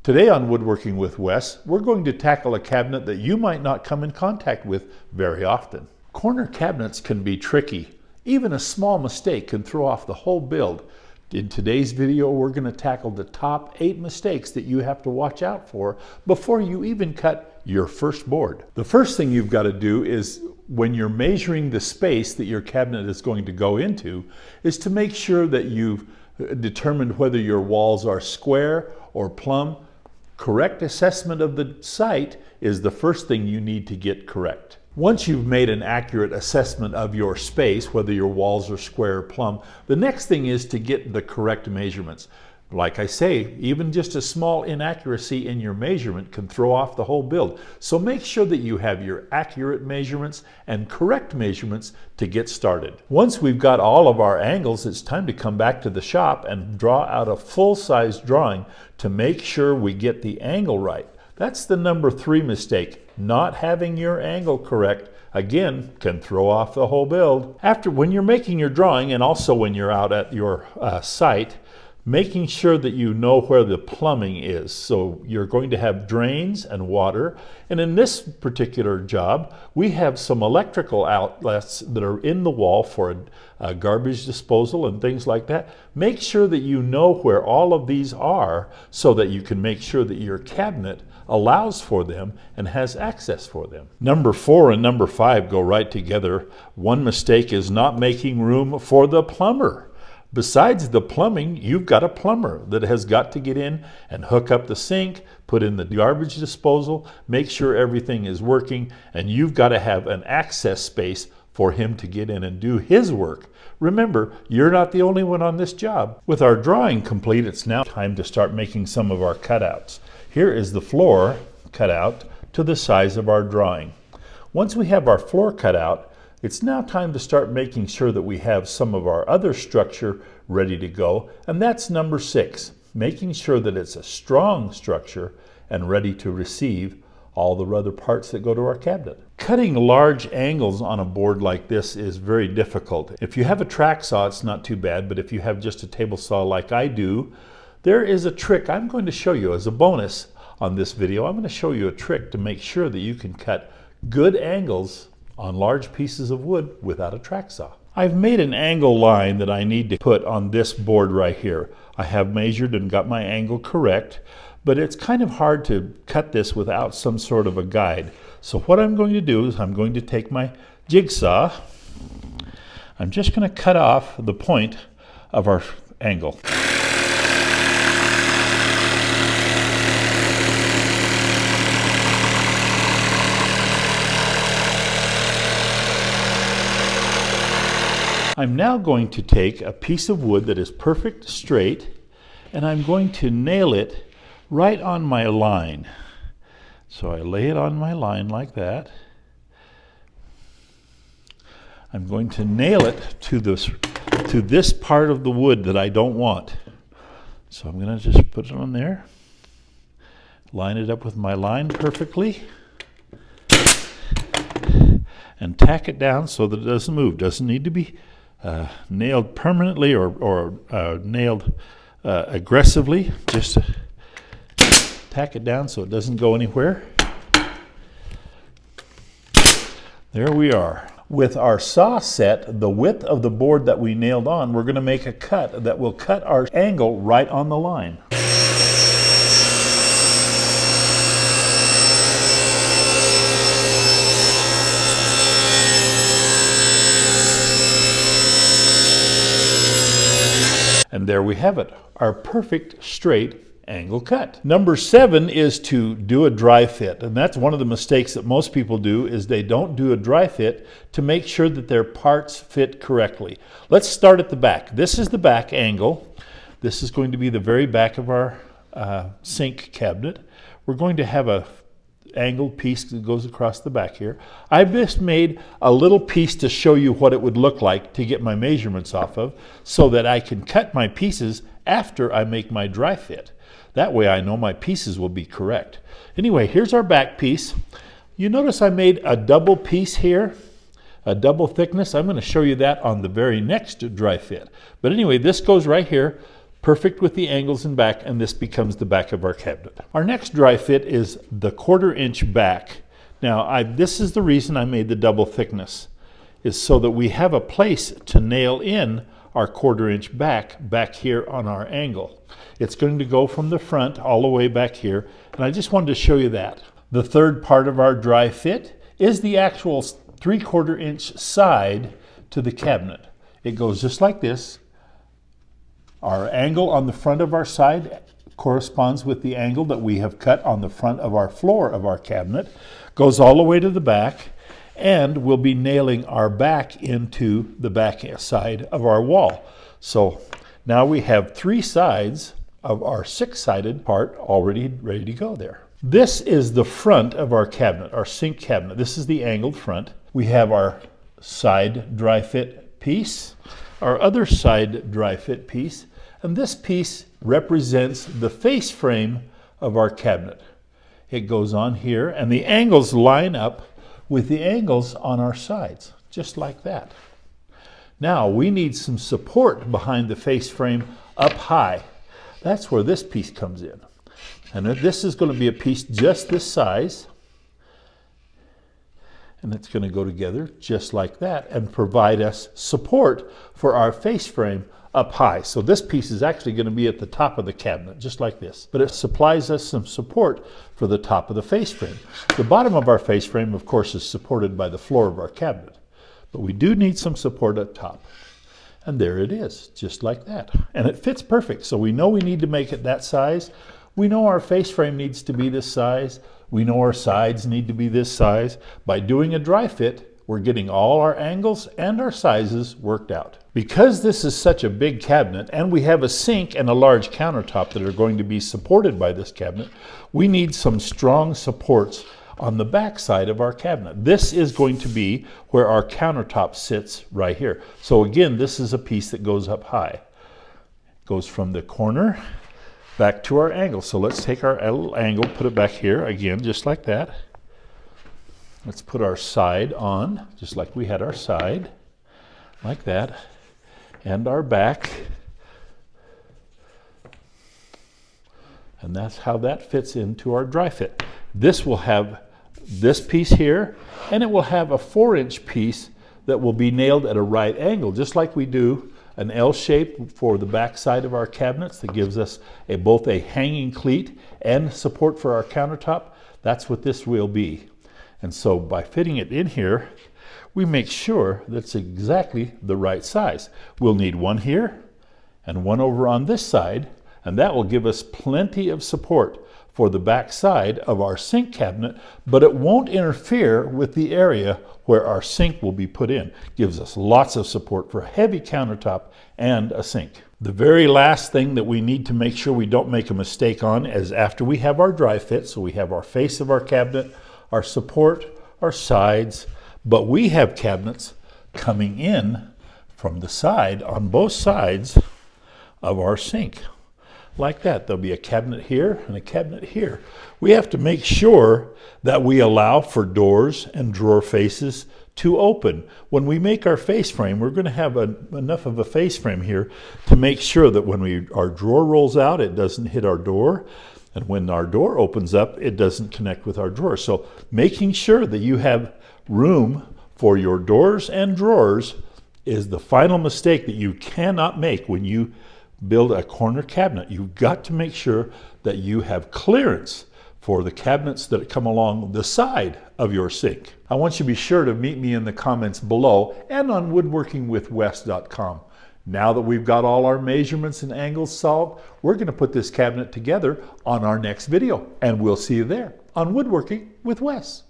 Today on Woodworking with Wes, we're going to tackle a cabinet that you might not come in contact with very often. Corner cabinets can be tricky. Even a small mistake can throw off the whole build. In today's video, we're going to tackle the top 8 mistakes that you have to watch out for before you even cut your first board. The first thing you've got to do is, when you're measuring the space that your cabinet is going to go into, is to make sure that you've determined whether your walls are square or plumb. Correct assessment of the site is the first thing you need to get correct. Once you've made an accurate assessment of your space, whether your walls are square or plumb, the next thing is to get the correct measurements. Like I say, even just a small inaccuracy in your measurement can throw off the whole build. So make sure that you have your accurate measurements and correct measurements to get started. Once we've got all of our angles, it's time to come back to the shop and draw out a full-size drawing to make sure we get the angle right. That's the number 3 mistake. Not having your angle correct, again, can throw off the whole build. When you're making your drawing, and also when you're out at your site, making sure that you know where the plumbing is. So you're going to have drains and water. And in this particular job, we have some electrical outlets that are in the wall for a garbage disposal and things like that. Make sure that you know where all of these are so that you can make sure that your cabinet allows for them and has access for them. Number 4 and number 5 go right together. One mistake is not making room for the plumber. Besides the plumbing, you've got a plumber that has got to get in and hook up the sink, put in the garbage disposal, make sure everything is working, and you've got to have an access space for him to get in and do his work. Remember, you're not the only one on this job. With our drawing complete, it's now time to start making some of our cutouts. Here is the floor cut out to the size of our drawing. Once we have our floor cut out, it's now time to start making sure that we have some of our other structure ready to go, and that's number 6, making sure that it's a strong structure and ready to receive all the other parts that go to our cabinet. Cutting large angles on a board like this is very difficult. If you have a track saw, it's not too bad, but if you have just a table saw like I do, there is a trick I'm going to show you as a bonus on this video. I'm going to show you a trick to make sure that you can cut good angles on large pieces of wood without a track saw. I've made an angle line that I need to put on this board right here. I have measured and got my angle correct, but it's kind of hard to cut this without some sort of a guide. So what I'm going to do is I'm going to take my jigsaw. I'm just going to cut off the point of our angle. I'm now going to take a piece of wood that is perfect straight, and I'm going to nail it right on my line. So I lay it on my line like that. I'm going to nail it to this part of the wood that I don't want. So I'm going to just put it on there, line it up with my line perfectly, and tack it down so that it doesn't move. Doesn't need to be nailed permanently or nailed aggressively. Just tack it down so it doesn't go anywhere. There we are. With our saw set, the width of the board that we nailed on, we're going to make a cut that will cut our angle right on the line. And there we have it, our perfect straight angle cut. Number 7 is to do a dry fit. And that's one of the mistakes that most people do, is they don't do a dry fit to make sure that their parts fit correctly. Let's start at the back. This is the back angle. This is going to be the very back of our sink cabinet. We're going to have a angled piece that goes across the back here. I've just made a little piece to show you what it would look like to get my measurements off of, so that I can cut my pieces after I make my dry fit. That way I know my pieces will be correct. Anyway, here's our back piece. You notice I made a double piece here, a double thickness. I'm going to show you that on the very next dry fit. But anyway, this goes right here. Perfect with the angles and back, and this becomes the back of our cabinet. Our next dry fit is the 1/4 inch back. Now, this is the reason I made the double thickness, is so that we have a place to nail in our 1/4 inch back here on our angle. It's going to go from the front all the way back here, and I just wanted to show you that. The third part of our dry fit is the actual 3/4 inch side to the cabinet. It goes just like this. Our angle on the front of our side corresponds with the angle that we have cut on the front of our floor of our cabinet, goes all the way to the back, and we'll be nailing our back into the back side of our wall. So now we have 3 sides of our 6-sided part already ready to go there. This is the front of our cabinet, our sink cabinet. This is the angled front. We have our side dry fit piece, our other side dry fit piece, and this piece represents the face frame of our cabinet. It goes on here, and the angles line up with the angles on our sides, just like that. Now we need some support behind the face frame up high. That's where this piece comes in. And this is going to be a piece just this size, and it's going to go together just like that and provide us support for our face frame up high. So this piece is actually going to be at the top of the cabinet, just like this. But it supplies us some support for the top of the face frame. The bottom of our face frame, of course, is supported by the floor of our cabinet. But we do need some support up top. And there it is, just like that. And it fits perfect. So we know we need to make it that size. We know our face frame needs to be this size. We know our sides need to be this size. By doing a dry fit, we're getting all our angles and our sizes worked out. Because this is such a big cabinet, and we have a sink and a large countertop that are going to be supported by this cabinet, we need some strong supports on the back side of our cabinet. This is going to be where our countertop sits right here. So again, this is a piece that goes up high. Goes from the corner back to our angle. So let's take our little angle, put it back here again, just like that. Let's put our side on, just like we had our side, like that, and our back. And that's how that fits into our dry fit. This will have this piece here, and it will have a 4-inch piece that will be nailed at a right angle, just like we do an L shape for the back side of our cabinets that gives us both a hanging cleat and support for our countertop. That's what this will be. And so by fitting it in here, we make sure that it's exactly the right size. We'll need one here and one over on this side, and that will give us plenty of support for the back side of our sink cabinet, but it won't interfere with the area where our sink will be put in. Gives us lots of support for a heavy countertop and a sink. The very last thing that we need to make sure we don't make a mistake on is after we have our dry fit, so we have our face of our cabinet, our support, our sides, but we have cabinets coming in from the side on both sides of our sink. Like that. There'll be a cabinet here and a cabinet here. We have to make sure that we allow for doors and drawer faces to open. When we make our face frame, we're going to have enough of a face frame here to make sure that when our drawer rolls out, it doesn't hit our door. And when our door opens up, it doesn't connect with our drawer. So making sure that you have room for your doors and drawers is the final mistake that you cannot make when you build a corner cabinet. You've got to make sure that you have clearance for the cabinets that come along the side of your sink. I want you to be sure to meet me in the comments below and on woodworkingwithwes.com. Now that we've got all our measurements and angles solved, we're going to put this cabinet together on our next video, and we'll see you there on Woodworking with Wes.